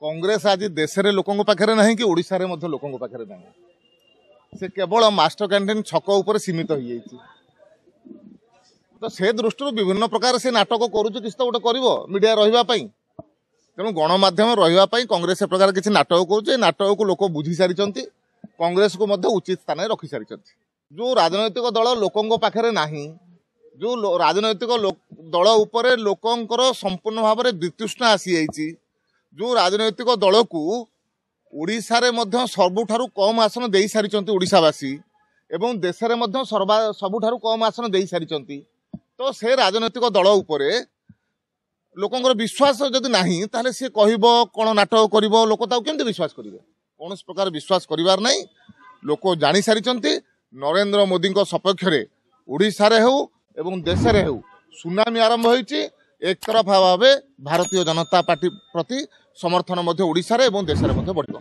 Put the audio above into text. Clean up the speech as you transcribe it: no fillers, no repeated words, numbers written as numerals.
कांग्रेस आज देश में लोकों पाखे ना कि ओडिशा रे मध्य लोकों पाखे ना से केवल मास्टर कैंटीन छक उपर सीमित हो जाइए। तो से दृष्टि विभिन्न प्रकार से नाटक करुच किसी तो गोटे कर मीडिया रही तेणु गणमाध्यम रही कांग्रेस ए प्रकार किसी नाटक करुचे नाटक को लोक बुझी सारी कांग्रेस को मध्य उचित स्थान में रखी सारी। जो राजनैतिक दल लोकों पाखे ना जो राजनैतिक दल उपर लोकंर संपूर्ण भाव में वितृष्णा आसी जाइए जो राजनैतिक दल को ओडिशा रे मध्य सबुठारु कम आसन दे सारी ओडिशावासी एवं देश में सबुठारु कम आसन दे सारी। तो से राजनैतिक दल उपर लोकंर विश्वास जदि नहीं ताहले सी कहब कौन नाटक कर लोक केमती विश्वास करेंगे कौन प्रकार विश्वास करिवार नहीं। लोक जानी सारी नरेंद्र मोदी सपक्ष में ओडिशा रे हो एवं देश में हो सुनामी आरंभ होइछि। एक तरफा भाव भारतीय जनता पार्टी प्रति समर्थन ओडिशा रे एवं देश में बढ़िबो।